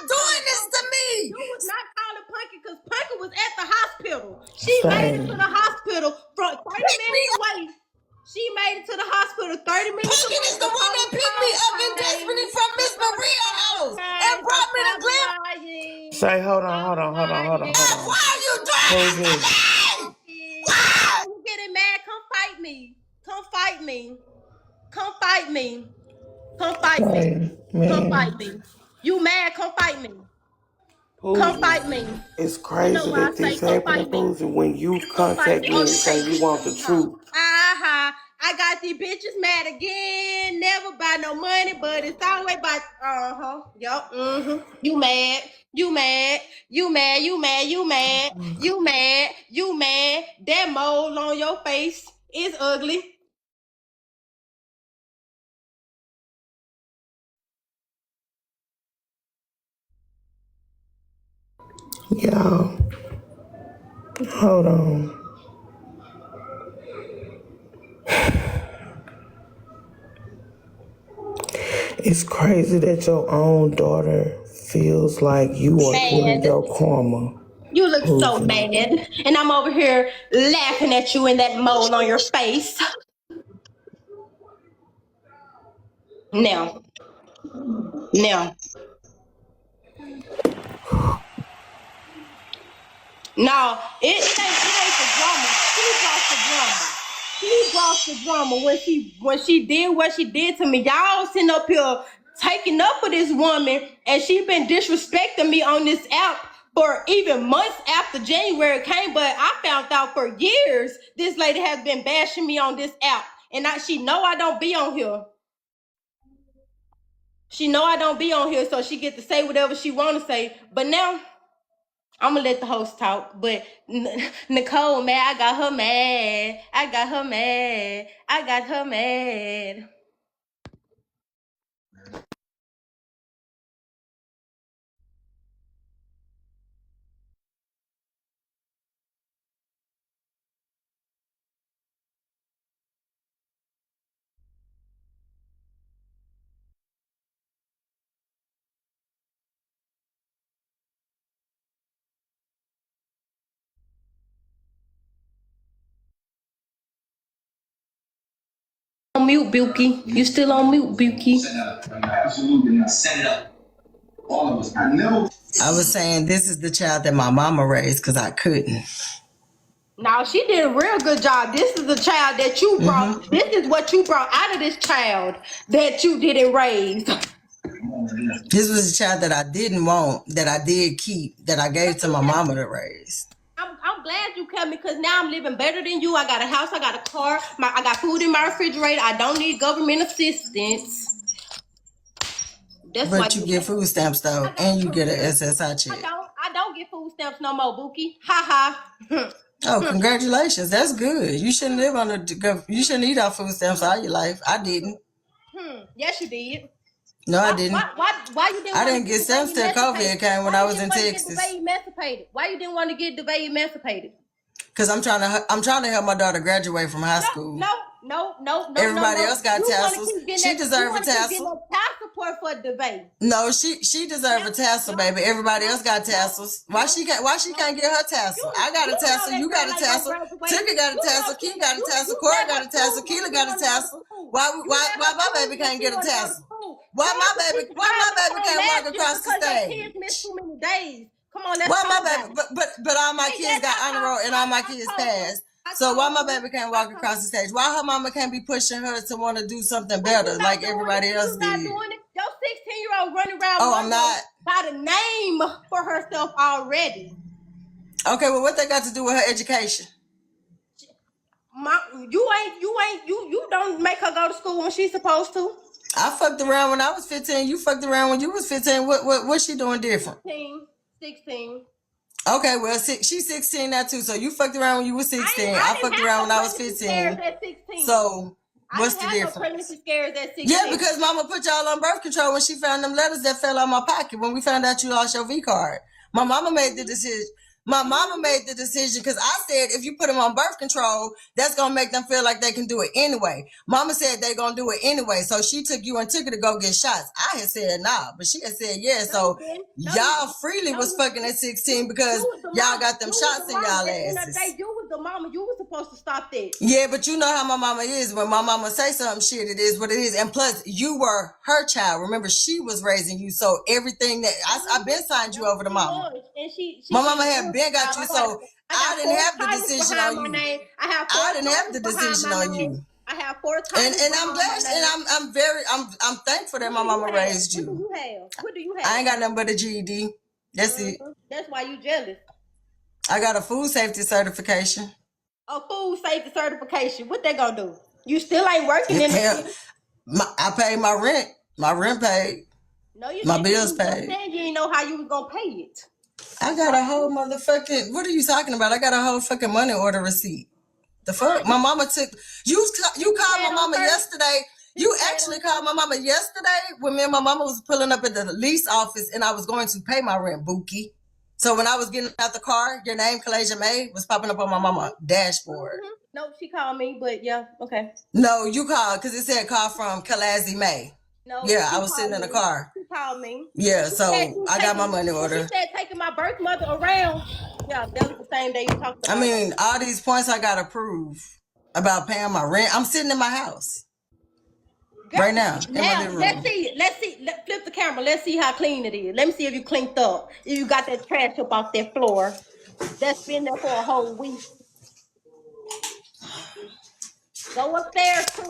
doing this to me. You was not calling Punky because Punky was at the hospital. She made it to the hospital from 30 minutes away. She made it to the hospital 30 minutes Pumpkin away. is the one that picked me up in Destiny from Miss Maria's house and brought me to Glen. Say, hold on. Why are you doing this to me? Why? You getting mad? Come fight me. Come fight me. Come fight me. Come fight me. Come fight me. You mad? Come fight me. Come fight me. It's You crazy know why I that say this come happened to fight me. Poozie when you Come fight contact me. me and say you want the truth. I got these bitches mad again. Never buy no money, but it's always about yup. You mad? You mad? You mad? You mad? You mad? You mad? You mad? That mole on your face is ugly. Y'all, hold on. It's crazy that your own daughter feels like you are getting Mad. your karma. You look so Poozie. mad, and I'm over here laughing at you and that mole on your face. Now, now. No, it ain't the drama. She brought the drama when she did what she did to me. Y'all sitting up here taking up for this woman, and she been disrespecting me on this app for even months after January came. But I found out for years this lady has been bashing me on this app, and she know I don't be on here. She know I don't be on here, so she get to say whatever she want to say. But now I'm gonna let the host talk, but Nicole, man, I got her mad. I got her mad. I got her mad. On mute, Bilky. You still on mute, Bilky. Absolutely not. Set it up. All of us. I was saying this is the child that my mama raised because I couldn't. Now she did a real good job. This is the child that you brought. Mm-hmm. This is what you brought out of this child that you didn't raise. This was a child that I didn't want, that I did keep, that I gave to my mama to raise. I'm glad you kept me because now I'm living better than you. I got a house, I got a car, I got food in my refrigerator. I don't need government assistance. That's but you get food stamps though, and you get an SSI check. I don't get food stamps no more, Bookie. Ha ha. Oh, congratulations! That's good. You shouldn't live on you shouldn't eat off food stamps all your life. I didn't. Yes, you did. No, I didn't. Why you didn't? I didn't get stamps till COVID came when I was in Texas. Why you didn't want to get DeVay emancipated? Because I'm trying to help my daughter graduate from high school. No. Everybody else got tassels. She deserved a tassel. Child support for DeVay. No, she deserved a tassel, baby. Everybody else got tassels. Why she can't get her tassel? I got a tassel. You got a tassel. Ticka got a tassel. Kim got a tassel. Cora got a tassel. Keela got a tassel. Why my baby can't get a tassel? Why my baby can't walk across the stage? Kids miss too many days. Come on, let's Why talk my about baby? it. But all my kids got honor roll and all my kids passed. So why my baby can't walk across the stage? Why her mama can't be pushing her to want to do something better like everybody else did? You're not doing it. Your 16-year-old running around. Oh, I'm not. Got a name for herself already. Okay, well, what they got to do with her education? You don't make her go to school when she's supposed to. I fucked around when I was 15. You fucked around when you was 15. What's she doing different? 16. Okay, well, she's 16 now too. So you fucked around when you were 16. I fucked around when I was 15. So what's the difference? Pregnancy scares at 16. Yeah, because mama put y'all on birth control when she found them letters that fell out my pocket when we found out you lost your V card. My mama made the decision. My mama made the decision because I said if you put them on birth control, that's going to make them feel like they can do it anyway. Mama said they're going to do it anyway. So she took you and took her to go get shots. I had said nah, but she had said yeah. So y'all freely was fucking at 16 because y'all got them shots in y'all asses. You was the mama. You was supposed to stop that. Yeah, but you know how my mama is. When my mama say something shit, it is what it is. And plus, you were her child. Remember, she was raising you. So everything that I've been signed you over to mama. And my mama had been got you, so I didn't have the decision on you. I didn't have the decision on you. I have 4 times. And I'm blessed, and I'm thankful that my mama raised you. What do you have? What do you have? I ain't got nothing but a GED. That's it. That's why you jealous. I got a food safety certification. A food safety certification. What they gonna do? You still ain't working in the I paid my rent. My rent paid. No, you my bills paid. You didn't know how you was gonna pay it. I got a whole motherfucking. What are you talking about? I got a whole fucking money order receipt. The fuck? My mama took. You called my mama yesterday. You actually called my mama yesterday when me and my mama was pulling up at the lease office and I was going to pay my rent, Bookie. So when I was getting out the car, your name, Kalasia May, was popping up on my mama dashboard. Mm-hmm. No, she called me, but yeah, okay. No, you called because it said call from Kalasia May. No, yeah, I was sitting in the car. She called me. Yeah, so I got my money order. She said taking my birth mother around. Yeah, that was the same day you talked about. I mean, all these points I got to prove about paying my rent. I'm sitting in my house. Girl, right now, in my living room. Let's see. Flip the camera. Let's see how clean it is. Let me see if you cleaned up. If you got that trash up off that floor. That's been there for a whole week. Go upstairs too.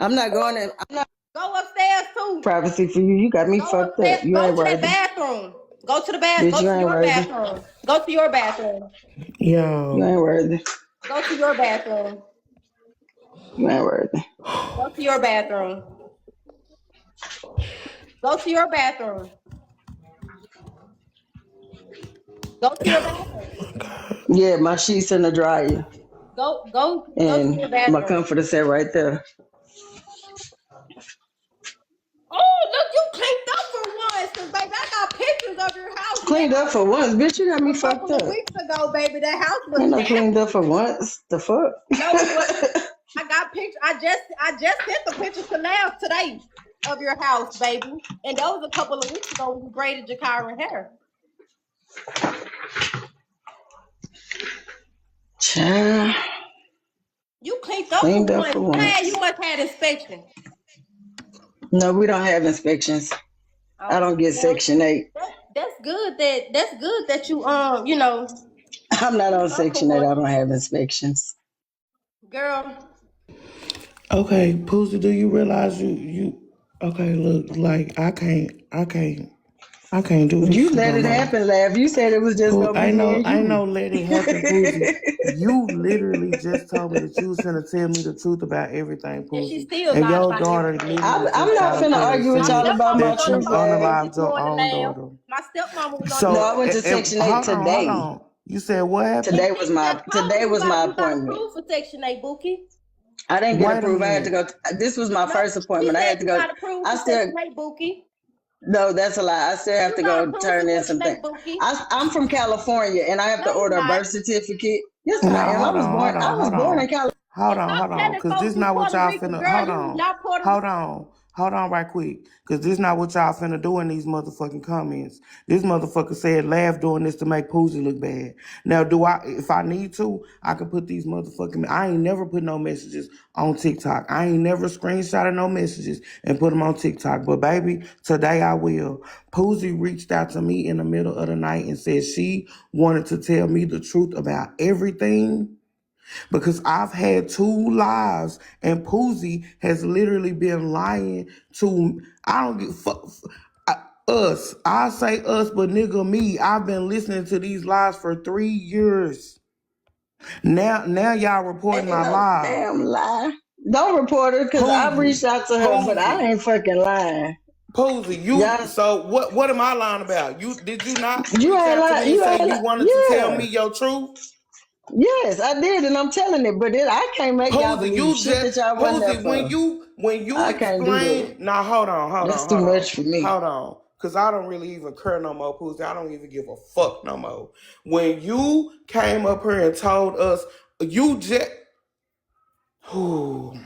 I'm not going in. Go upstairs too. Privacy for you. You got me fucked up. You ain't worthy. Go to the bathroom. Go to the bathroom. Go to your bathroom. Go to your bathroom. Yo. You ain't worthy. Go to your bathroom. You ain't worthy. Go to your bathroom. Go to your bathroom. Go to your bathroom. Yeah, my sheets in the dryer. Go and to your bathroom. My comforter set right there. Oh, look, you cleaned up for once, cause baby, I got pictures of your house. Cleaned up for once, bitch. You got me fucked up. Weeks ago, baby, that house was. Ain't no cleaned up for once. The fuck? No, I got pictures. I just sent the pictures to Lab today of your house, baby, and that was a couple of weeks ago when you braided your Kyron hair. Child. You cleaned up for once. Hey, you must have had inspection. No, we don't have inspections. I don't get Section 8. That's good that you you know. I'm not on Section 8. I don't have inspections. Girl. Okay, Poozie, do you realize you okay, look, like I can't do this. You let it happen, Laugh. You said it was just gonna be I know let it happen, Poozie. You literally just told me that you was gonna tell me the truth about everything, Poozie. And your daughter I'm not finna argue with y'all about my truth. My daughter. My stepmama was on so, no, I went to Section 8 today. Hold on. You said what happened? Today was my appointment. Approved for Section 8, Bookie. I didn't get approved. I had to go. This was my first appointment. I had to go. I still. No, that's a lie. I still have to go turn in some things. I'm from California, and I have to order a birth certificate. Yes, I am. I was born in California. Hold on, because this is not what y'all finna. Hold on. Hold on right quick, because this not what y'all finna do in these motherfucking comments. This motherfucker said laugh doing this to make Poozie look bad. Now, if I need to, I can put these motherfucking, I ain't never put no messages on TikTok. I ain't never screenshotted no messages and put them on TikTok. But baby, today I will. Poozie reached out to me in the middle of the night and said she wanted to tell me the truth about everything. Because I've had 2 lives and Poozie has literally been lying to, I don't give fuck, us. I say us, but nigga me, I've been listening to these lies for 3 years. Now y'all reporting my lies. Damn lie. Don't report her because I reached out to her, but I ain't fucking lying. Poozie, so what am I lying about? Did you not You reach ain't out to lying. me and say you wanted to tell me your truth? Yes, I did, and I'm telling it, but I can't make y'all believe shit that y'all wasn't there for. When you I can't do explain, that. now hold on. That's too much for me. Hold on. Cause I don't really even care no more, Poozie. I don't even give a fuck no more. When you came up here and told us, you just, Poozie,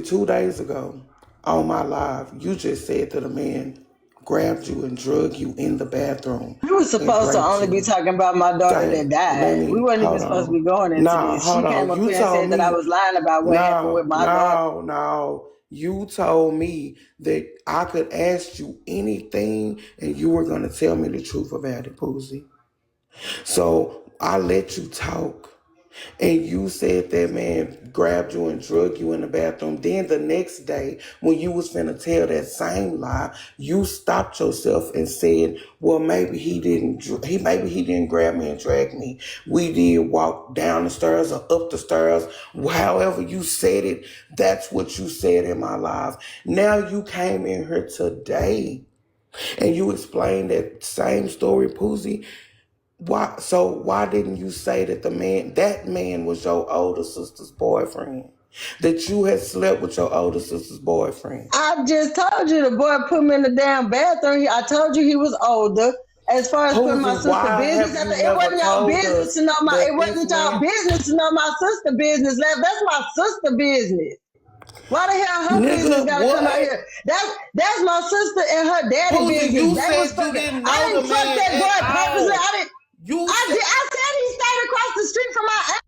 2 days ago on my live, you just said that a man grabbed you and drug you in the bathroom. You were supposed to only be talking about my daughter that died. We wasn't even supposed to be going into this. She came up here and said that I was lying about what happened with my daughter. No. You told me that I could ask you anything and you were going to tell me the truth about it, Poozie. So I let you talk. And you said that man grabbed you and drug you in the bathroom. Then the next day, when you was finna tell that same lie, you stopped yourself and said, well, maybe he didn't grab me and drag me. We did walk down the stairs or up the stairs. However you said it, that's what you said in my life. Now you came in here today and you explained that same story, Poozie. Why didn't you say that that man was your older sister's boyfriend? That you had slept with your older sister's boyfriend? I just told you the boy put me in the damn bathroom. I told you he was older. As far as putting my sister business, it wasn't y'all business to know it wasn't y'all business to know my sister business. That's my sister business. Why the hell her business gotta come out here? That's my sister and her daddy Poozie, business. You said you didn't know I didn't the fuck man that boy at purposely. all. I said he stayed across the street from my aunt.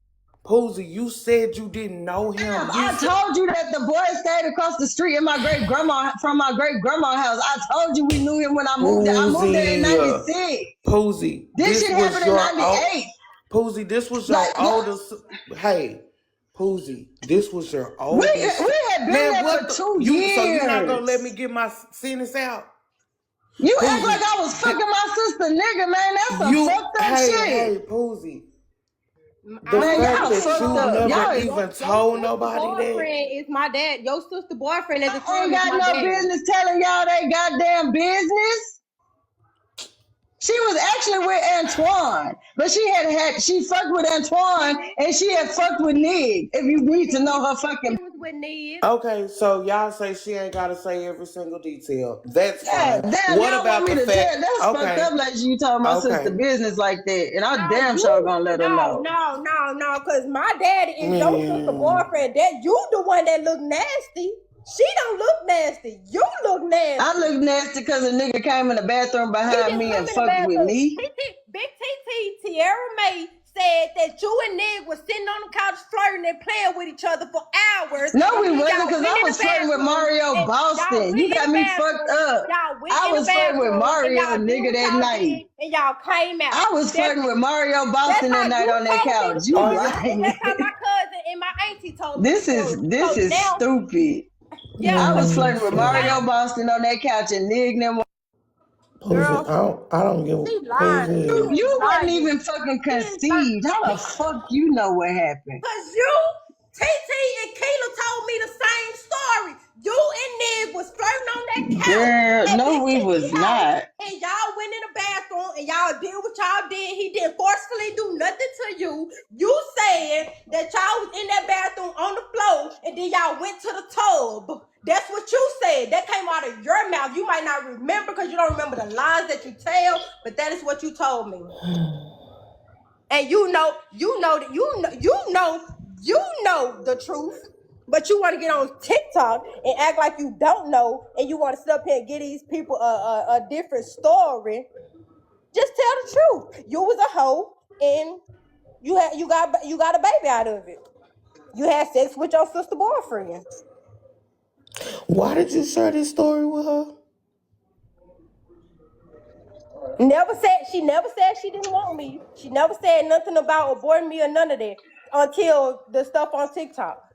Poozie, you said you didn't know him. I told you that the boy stayed across the street in my great grandma house. I told you we knew him when I moved there. I moved there in '96. Poozie, this shit happened in '98. Poozie, this was your oldest. Hey, Poozie, this was your oldest. We had been there for 2 years. So you're not gonna let me get my sentence out? You Poozie, act like I was fucking my sister, nigga, man. That's some fucked up shit. Hey, Poozie. The fact that you never even told nobody that. Boyfriend is my dad. Your sister boyfriend at the time. I ain't got no business telling y'all they goddamn business. She was actually with Antoine, but she fucked with Antoine and she had fucked with Nig. If you need to know her fucking. She was with Nig. Okay, so y'all say she ain't gotta say every single detail. That's fine. Damn, what about the fact? That's fucked up. Like you told my sister business like that, and I damn sure gonna let her know. No, because my daddy is your sister boyfriend. That you the one that look nasty. She don't look nasty. You look nasty. I look nasty because a nigga came in the bathroom behind me and fucked with me. Big TT, Tierra May said that you and Nig was sitting on the couch flirting and playing with each other for hours. No, we wasn't, because I was flirting with Mario Boston. You got me fucked up. I was flirting with Mario, nigga, that night. And y'all came out. I was flirting with Mario Boston that night on that couch. You lying. That's how my cousin and my auntie told me. This is stupid. Yeah, I was flirting with Mario Boston on that couch and Nig them. Girl, I don't give a fuck. You weren't even fucking conceived. How the fuck you know what happened? Because you, TT, and Keela told me the same story. You and Nig was flirting on that couch. Girl, no, we was not. And y'all went in the bathroom and y'all did what y'all did. He didn't forcefully do nothing to you. You said that y'all was in that bathroom on the floor and then y'all went to the tub. That's what you said. That came out of your mouth. You might not remember because you don't remember the lies that you tell, but that is what you told me. And you know the truth. But you want to get on TikTok and act like you don't know, and you want to sit up here and give these people a different story. Just tell the truth. You was a hoe, and you got a baby out of it. You had sex with your sister boyfriend. Why did you share this story with her? She never said she didn't want me. She never said nothing about aborting me or none of that until the stuff on TikTok.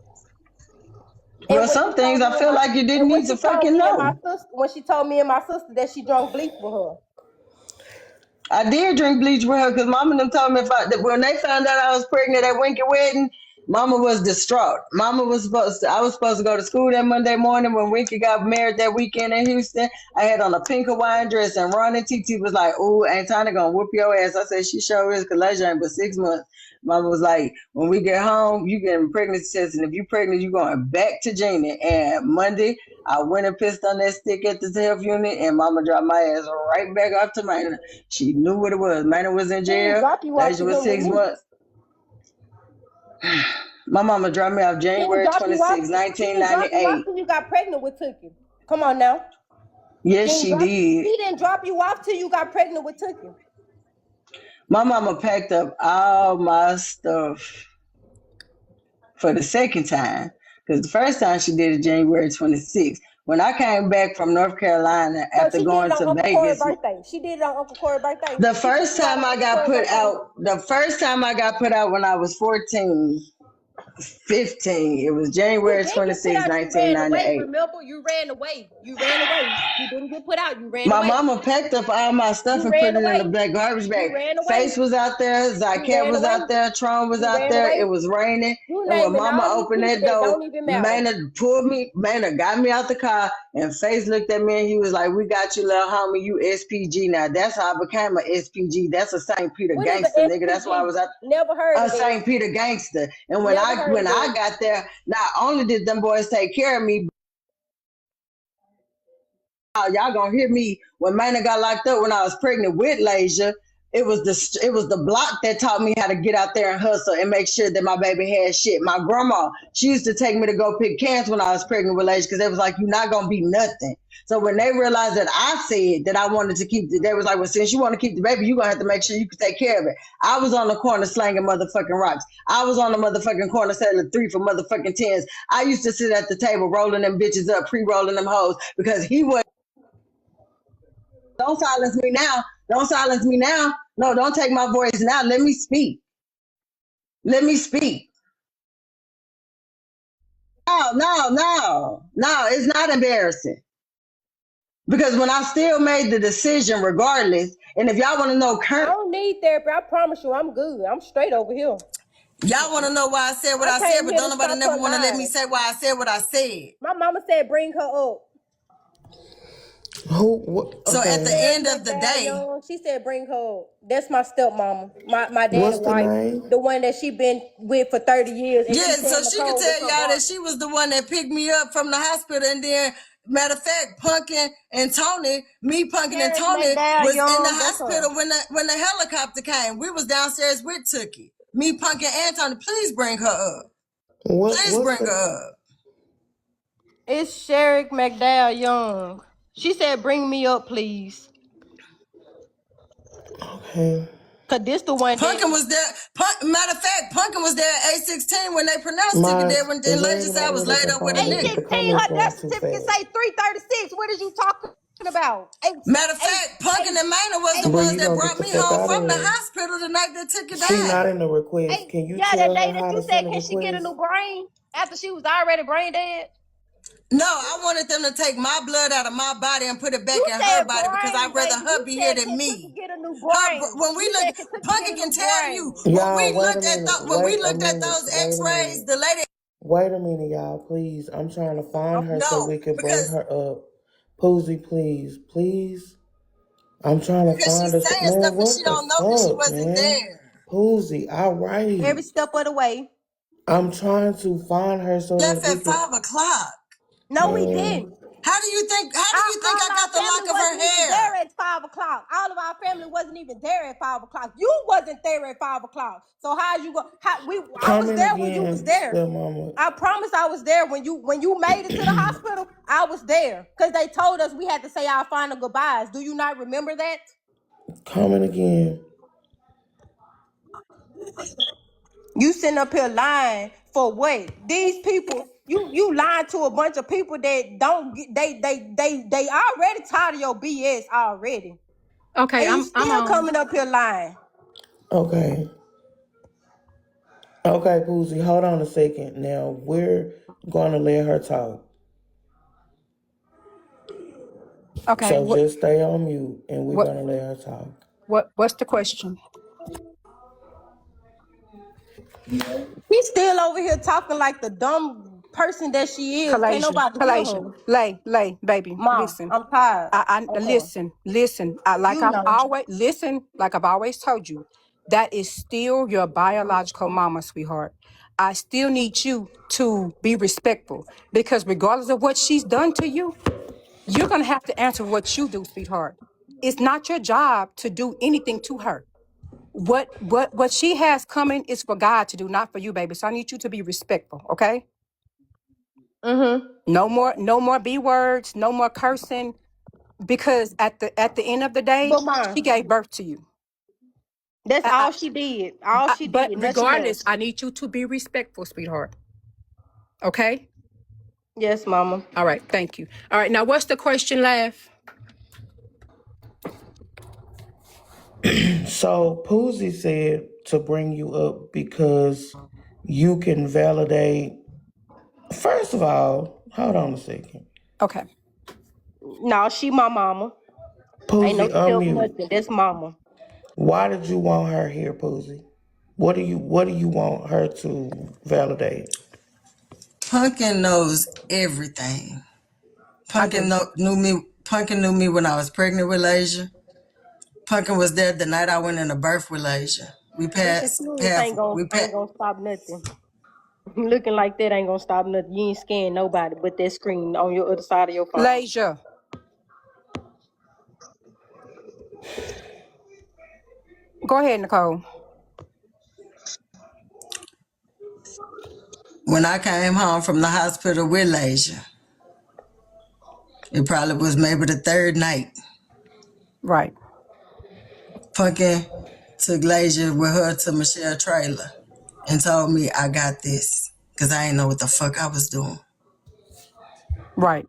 Well, some things I feel like you didn't need to fucking know. When she told me and my sister that she drunk bleach with her. I did drink bleach with her because Mama them told me when they found out I was pregnant at Winky Wedding, Mama was distraught. I was supposed to go to school that Monday morning when Winky got married that weekend in Houston. I had on a pink Hawaiian dress, and Ron and TT was like, "Ooh, Aunt Tana gonna whoop your ass." I said, "She sure is, because Leisure ain't but 6 months." Mama was like, "When we get home, you getting pregnancy test, and if you pregnant, you going back to Gina." And Monday, I went and pissed on that stick at the health unit, and Mama dropped my ass right back off to Mana. She knew what it was. Mana was in jail. Leisure was 6 months. My mama dropped me off January 26, 1998. You got pregnant with Tookie. Come on now. Yes, she did. He didn't drop you off till you got pregnant with Tookie. My mama packed up all my stuff for the second time. Because the first time she did it January 26th. When I came back from North Carolina after going to Vegas. She did it on Uncle Corey's birthday. The first time I got put out when I was 14. 15. It was January 26, 1998. Remember, you ran away. You didn't get put out. You ran away. My mama packed up all my stuff and put it in the black garbage bag. Face was out there. Zycat was out there. Tron was out there. It was raining. And when Mama opened that door, Mana got me out the car, and Face looked at me and he was like, "We got you, little homie. You SPG now." That's how I became a SPG. That's a St. Peter gangster, nigga. That's why I was out. Never heard of St. Peter gangster. And when I got there, not only did them boys take care of me, y'all gonna hear me when Mana got locked up when I was pregnant with Lasia. It was the block that taught me how to get out there and hustle and make sure that my baby had shit. My grandma, she used to take me to go pick cans when I was pregnant with Lasia because they was like, "You're not gonna be nothing." So when they realized that I said that I wanted to keep they was like, "Well, since you want to keep the baby, you're gonna have to make sure you can take care of it." I was on the corner slanging motherfucking rocks. I was on the motherfucking corner selling 3 for motherfucking 10s. I used to sit at the table rolling them bitches up, pre-rolling them hoes because he was. Don't silence me now. Don't silence me now. No, don't take my voice now. Let me speak. Let me speak. No. It's not embarrassing. Because when I still made the decision regardless, and if y'all want to know I don't need therapy. I promise you I'm good. I'm straight over here. Y'all want to know why I said what I said, but don't nobody never want to let me say why I said what I said. My mama said bring her up. So at the end of the day, she said bring her up. That's my stepmama, my dad's wife, the one that she been with for 30 years. Yeah, so she can tell y'all that she was the one that picked me up from the hospital, and then matter of fact, Punkin and Tony was in the hospital when the helicopter came. We was downstairs with Tookie. Me, Punkin, and Tony. Please bring her up. Please bring her up. It's Sherrick McDowell Young. She said, "Bring me up, please." Okay. Cause this the one. Punkin was there. Matter of fact, Punkin was there at 816 when they pronounced Tookie there when I was laid up with a nigga. 816, her death certificate say 336. What is you talking about? Matter of fact, Punkin and Mana was the ones that brought me home from the hospital the night that Tookie died. She's not in the request. Can you tell her how to send a request? Can she get a new brain after she was already brain dead? No, I wanted them to take my blood out of my body and put it back in her body because I'd rather her be here than me. Get a new brain. When we look, Punkin can tell you. When we looked at those X-rays, the lady. Wait a minute, y'all, please. I'm trying to find her so we can bring her up. Poozie, please. I'm trying to find her. Man, what she don't know because she wasn't there. Poozie, all right. Every step of the way. I'm trying to find her so left at 5 o'clock. No, we didn't. How do you think? How do you think I All our got the family lock of her wasn't even there hair? at 5 o'clock. All of our family wasn't even there at 5 o'clock. You wasn't there at 5 o'clock. So how you go? I was Coming there when you was again, there. stepmama. I promise I was there when you made it to the hospital. I was there because they told us we had to say our final goodbyes. Do you not remember that? Coming again. You sitting up here lying for what? These people, you lying to a bunch of people that don't get they already tired of your BS already. Okay, And you I'm still on. coming up here lying. Okay. Okay, Poozie, hold on a second. Now we're gonna let her talk. Okay, So just stay on mute and we're what gonna let her talk. what's the question? She's still over here talking like the dumb person that she is. Can't Kalasia, nobody hear Kalasia, her. lay, baby, Mom, listen. I'm tired. I Okay. listen. You know. Like I've always told you, that is still your biological mama, sweetheart. I still need you to be respectful because regardless of what she's done to you, you're gonna have to answer what you do, sweetheart. It's not your job to do anything to her. What she has coming is for God to do, not for you, baby. So I need you to be respectful, okay? Mm-hmm. No more B words, no more cursing, because at the end of the day, But mom, she gave birth to you. that's I, I, all she did. All she but did, nothing regardless, else. I need you to be respectful, sweetheart. Okay? Yes, mama. All right, thank you. All right, now what's the question, Laugh? So Poozie said to bring you up because you can validate. First of all, hold on a second. Okay. No, she my mama. Ain't no Poozie, self unmute. nothing. That's mama. Why did you want her here, Poozie? What do you want her to validate? Pumpkin knows everything. I do. Knew me. Pumpkin knew me when I was pregnant with Lasia. Pumpkin was there the night I went into birth with Lasia. We Looking passed serious half. We ain't passed. gonna stop nothing. Looking like that ain't gonna stop nothing. You ain't scaring nobody but that screen on your other side of your phone. Lasia. Go ahead, Nicole. When I came home from the hospital with Lasia, it probably was maybe the third night. Right. Pumpkin took Lasia with her to Michelle trailer and told me I got this because I didn't know what the fuck I was doing. Right.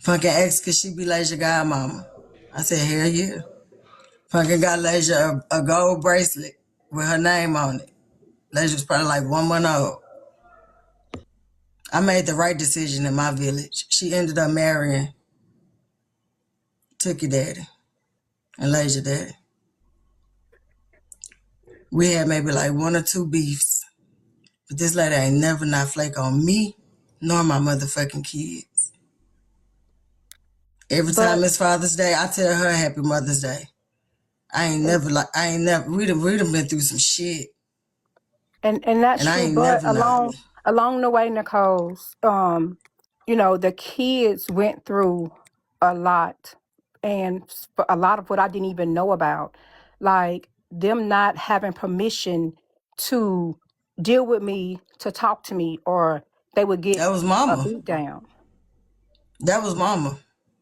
Pumpkin asked could she be Lasia godmama. I said hell yeah. Pumpkin got Lasia a gold bracelet with her name on it. Lasia was probably like 1 month old. I made the right decision in my village. She ended up marrying Tookie Daddy and Lasia Daddy. We had maybe like one or two beefs, but this lady ain't never not flake on me nor my motherfucking kids. Every time But it's Father's Day, I tell her Happy Mother's Day. We done been through some shit, and that's and I true. ain't But never not. along the way, Nicole's, the kids went through a lot, and a lot of what I didn't even know about, like them not having permission to deal with me, to talk to me, or they would get That was a mama. beat down. That was mama.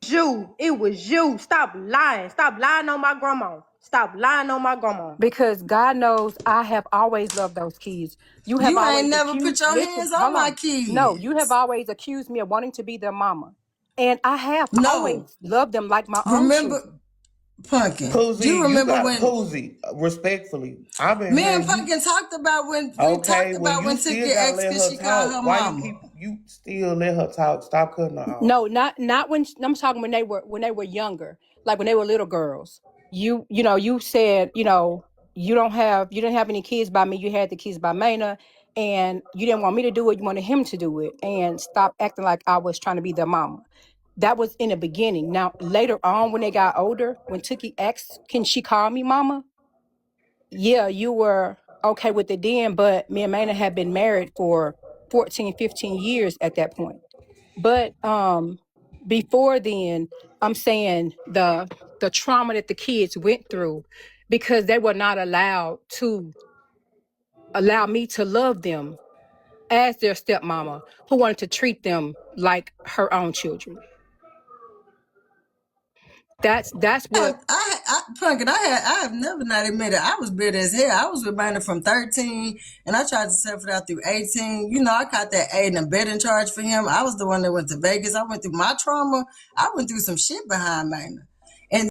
You, it was you. Stop lying. Stop lying on my grandma. Stop lying on my grandma. Because God knows I have always loved those kids. You have You ain't always never put accused, your listen, hands on hold my on. No, you have kids. always accused me of wanting to be their mama. And I have No. always loved them like my own Remember, children. Pumpkin, you Poozie, you remember got when Poozie. Respectfully, I've been me and hearing you. Pumpkin talked about when we Okay, talked well, about you when still Tookie gotta asked let could her she call her talk. Why mama? you still let her talk? Stop cutting her off. No, not when I'm talking when they were younger, like when they were little girls. You said, you didn't have any kids by me, you had the kids by Maina, and you didn't want me to do it, you wanted him to do it, and stop acting like I was trying to be their mama. That was in the beginning. Now later on when they got older, when Tookie asked, can she call me mama? Yeah, you were okay with it then, but me and Maina had been married for 14, 15 years at that point. But before then, I'm saying the trauma that the kids went through because they were not allowed to allow me to love them as their stepmama who wanted to treat them like her own children. That's what Punkin, I have never not admitted I was bitter as hell. I was with Minor from 13, and I tried to suffer it out through 18. You know, I caught that aid and abetting charge for him. I was the one that went to Vegas. I went through my trauma. I went through some shit behind Minor.